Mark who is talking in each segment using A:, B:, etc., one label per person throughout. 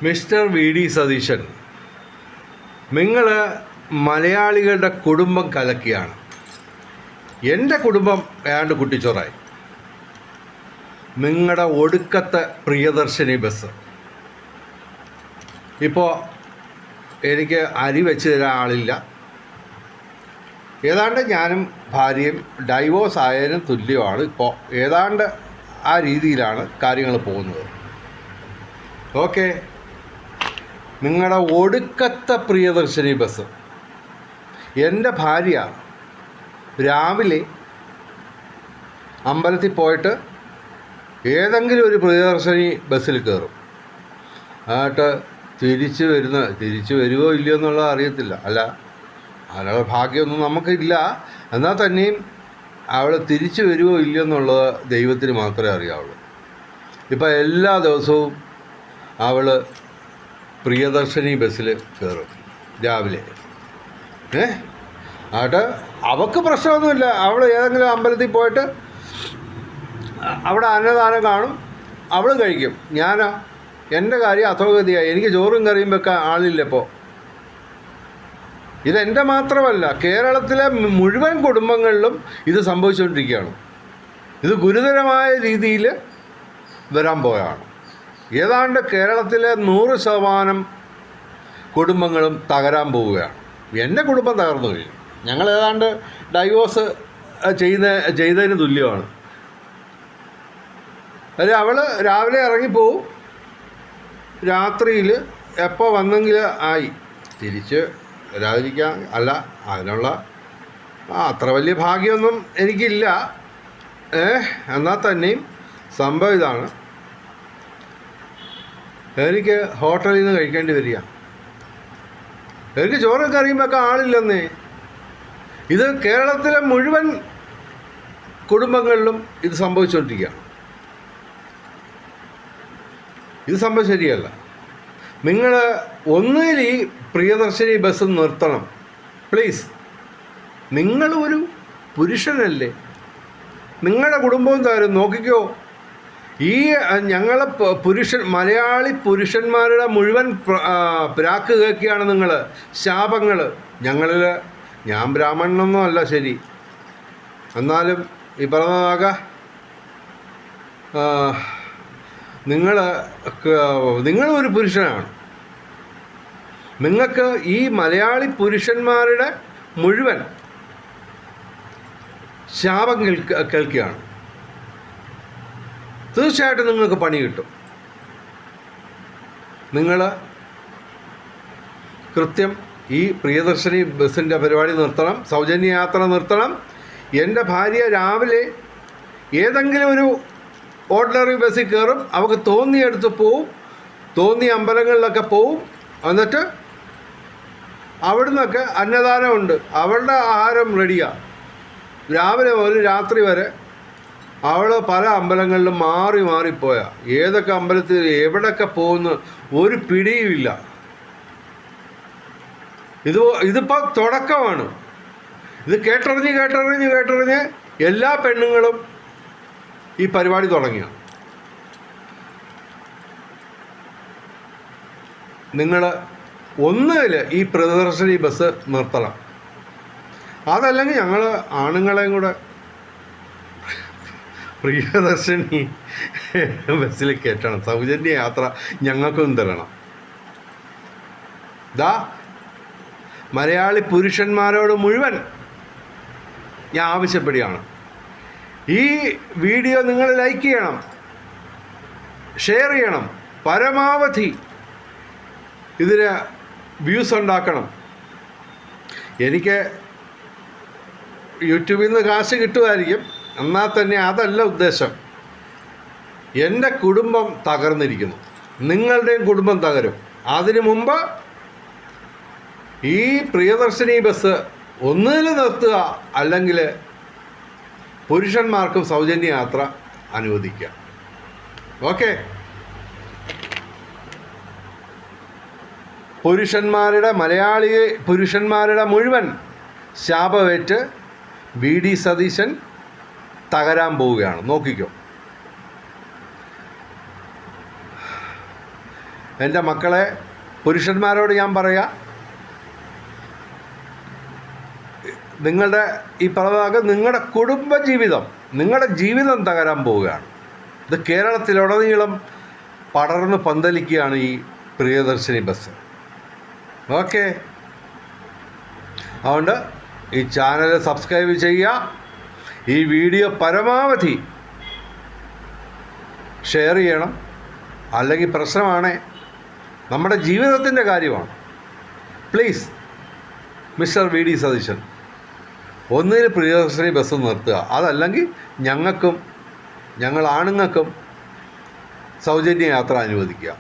A: Mister V D Satheesan, നിങ്ങൾ മലയാളികളുടെ കുടുംബം കലക്കിയാണ്. എൻ്റെ കുടുംബം ഏതാണ്ട് കുട്ടിച്ചോറായി. നിങ്ങളുടെ ഒടുക്കത്തെ പ്രിയദർശിനി ബസ്. ഇപ്പോൾ എനിക്ക് അരി വെച്ച് തരാൻ ആളില്ല. ഏതാണ്ട് ഞാനും ഭാര്യയും ഡൈവോഴ്സ് ആയതിനും തുല്യമാണ്. ഇപ്പോൾ ഏതാണ്ട് ആ രീതിയിലാണ് കാര്യങ്ങൾ പോകുന്നത്. ഓക്കെ, നിങ്ങളുടെ ഒടുക്കത്തെ പ്രിയദർശിനി ബസ്. എൻ്റെ ഭാര്യ രാവിലെ അമ്പലത്തിൽ പോയിട്ട് ഏതെങ്കിലും ഒരു പ്രിയദർശിനി ബസ്സിൽ കയറും. എന്നിട്ട് തിരിച്ചു വരുമോ ഇല്ലയോ എന്നുള്ളത് അറിയത്തില്ല. അതിനുള്ള ഭാഗ്യമൊന്നും നമുക്കില്ല. എന്നാൽ തന്നെയും അവൾ തിരിച്ചു വരുമോ ഇല്ലയോ എന്നുള്ളത് ദൈവത്തിന് മാത്രമേ അറിയാവുള്ളൂ. ഇപ്പം എല്ലാ ദിവസവും അവൾ പ്രിയദർശിനി ബസ്സിൽ കയറും രാവിലെ. എന്നിട്ട് അവൾക്ക് പ്രശ്നമൊന്നുമില്ല. അവൾ ഏതെങ്കിലും അമ്പലത്തിൽ പോയിട്ട് അവിടെ അന്നദാനം കാണും, അവൾ കഴിക്കും. എൻ്റെ കാര്യം അധോഗതിയായി. എനിക്ക് ചോറും കറിയും വെക്കാൻ ആളില്ലപ്പോൾ. ഇതെൻ്റെ മാത്രമല്ല, കേരളത്തിലെ മുഴുവൻ കുടുംബങ്ങളിലും ഇത് സംഭവിച്ചുകൊണ്ടിരിക്കുകയാണ്. ഇത് ഗുരുതരമായ രീതിയിൽ വരാൻ പോയാണ്. ഏതാണ്ട് കേരളത്തിലെ 100% കുടുംബങ്ങളും തകരാൻ പോവുകയാണ്. എൻ്റെ കുടുംബം തകർന്നു കഴിഞ്ഞു. ഞങ്ങൾ ഏതാണ്ട് ഡൈവോഴ്സ് ചെയ്തതിന് തുല്യമാണ്. അവൾ രാവിലെ ഇറങ്ങിപ്പോവും, രാത്രിയിൽ എപ്പോൾ വന്നെങ്കിൽ ആയി. തിരിച്ച് വരാതിരിക്കാൻ അതിനുള്ള അത്ര വലിയ ഭാഗ്യമൊന്നും എനിക്കില്ല. എന്നാൽ തന്നെയും സംഭവം ഇതാണ്. എനിക്ക് ഹോട്ടലിൽ നിന്ന് കഴിക്കേണ്ടി വരിക. എനിക്ക് ചോറും കറിയും വെക്കാൻ ആളില്ലെന്നേ. ഇത് കേരളത്തിലെ മുഴുവൻ കുടുംബങ്ങളിലും ഇത് സംഭവിച്ചുകൊണ്ടിരിക്കുകയാണ്. ഇത് സംഭവം ശരിയല്ല. നിങ്ങൾ ഒന്നുകിൽ ഈ പ്രിയദർശിനി ബസ് നിർത്തണം, പ്ലീസ്. നിങ്ങളൊരു പുരുഷനല്ലേ, നിങ്ങളുടെ കുടുംബവും തരും. നോക്കിക്കോ, ഈ ഞങ്ങളെ മലയാളി പുരുഷന്മാരുടെ മുഴുവൻ പ്രാക്ക് കേൾക്കുകയാണ് നിങ്ങൾ. ശാപങ്ങൾ. ഞാൻ ബ്രാഹ്മണനൊന്നും അല്ല, ശരി. എന്നാലും ഈ പറഞ്ഞതാകാം, നിങ്ങളൊരു പുരുഷനാണ്. നിങ്ങൾക്ക് ഈ മലയാളി പുരുഷന്മാരുടെ മുഴുവൻ ശാപം കേൾക്കുകയാണ്. തീർച്ചയായിട്ടും നിങ്ങൾക്ക് പണി കിട്ടും. നിങ്ങൾ കൃത്യം ഈ പ്രിയദർശിനി ബസ്സിൻ്റെ പരിപാടി നിർത്തണം, സൗജന്യ യാത്ര നിർത്തണം. എൻ്റെ ഭാര്യ രാവിലെ ഏതെങ്കിലും ഒരു ഓർഡിനറി ബസ്സിൽ കയറും, അവൾക്ക് തോന്നിയെടുത്ത് പോവും, തോന്നിയ അമ്പലങ്ങളിലൊക്കെ പോവും. എന്നിട്ട് അവിടുന്നൊക്കെ അന്നദാനമുണ്ട്, അവളുടെ ആഹാരം റെഡിയാണ്. രാവിലെ മുതൽ രാത്രി വരെ അവൾ പല അമ്പലങ്ങളിലും മാറിപ്പോയാൽ ഏതൊക്കെ അമ്പലത്തിൽ എവിടെയൊക്കെ പോകുന്ന ഒരു പിടിയുമില്ല. ഇതിപ്പോൾ തുടക്കമാണ്. ഇത് കേട്ടറിഞ്ഞ് എല്ലാ പെണ്ണുങ്ങളും ഈ പരിപാടി തുടങ്ങിയ. നിങ്ങൾ ഒന്നുകിൽ ഈ പ്രിയദർശിനി ബസ് നിർത്തണം, അതല്ലെങ്കിൽ ഞങ്ങൾ ആണുങ്ങളെയും കൂടെ പ്രിയദർശിനി ബസ്സിൽ കയറ്റണം. സൗജന്യ യാത്ര ഞങ്ങൾക്കും തരണം. മലയാളി പുരുഷന്മാരോട് മുഴുവൻ ഞാൻ ആവശ്യപ്പെടുകയാണ്. ഈ വീഡിയോ നിങ്ങൾ ലൈക്ക് ചെയ്യണം, ഷെയർ ചെയ്യണം, പരമാവധി ഇതിന് വ്യൂസ് ഉണ്ടാക്കണം. എനിക്ക് യൂട്യൂബിൽ നിന്ന് കാശ് കിട്ടുമായിരിക്കും, എന്നാൽ തന്നെ അതല്ല ഉദ്ദേശം. എൻ്റെ കുടുംബം തകർന്നിരിക്കുന്നു, നിങ്ങളുടെയും കുടുംബം തകരും. അതിനു മുമ്പ് ഈ പ്രിയദർശിനി ബസ് ഒന്നുകിൽ നിർത്തുക, അല്ലെങ്കിൽ പുരുഷന്മാർക്കും സൗജന്യ യാത്ര അനുവദിക്കുക. ഓക്കെ, മലയാളി പുരുഷന്മാരുടെ മുഴുവൻ ശാപമേറ്റ് വി ഡി സതീശൻ തകരാൻ പോവുകയാണ്. നോക്കിക്കോ. എൻ്റെ മക്കളെ, പുരുഷന്മാരോട് ഞാൻ പറയാം, നിങ്ങളുടെ ഈ പറഞ്ഞ നിങ്ങളുടെ കുടുംബജീവിതം, നിങ്ങളുടെ ജീവിതം തകരാൻ പോവുകയാണ്. ഇത് കേരളത്തിലുടനീളം പടർന്ന് പന്തലിക്കുകയാണ് ഈ പ്രിയദർശിനി ബസ്. ഓക്കെ, അതുകൊണ്ട് ഈ ചാനൽ സബ്സ്ക്രൈബ് ചെയ്യുക, ഈ വീഡിയോ പരമാവധി ഷെയർ ചെയ്യണം. അല്ലെങ്കിൽ പ്രശ്നമാണ്, നമ്മുടെ ജീവിതത്തിൻ്റെ കാര്യമാണ്. Please mister V D Satheesan, ഒന്നിൽ പ്രിയദർശിനി ബസ് നിർത്തുക, അതല്ലെങ്കിൽ ഞങ്ങൾ ആണുങ്ങൾക്കും സൗജന്യ യാത്ര അനുവദിക്കുക.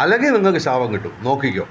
A: അല്ലെങ്കിൽ നിങ്ങൾക്ക് ശാപം കിട്ടും, നോക്കിക്കോ.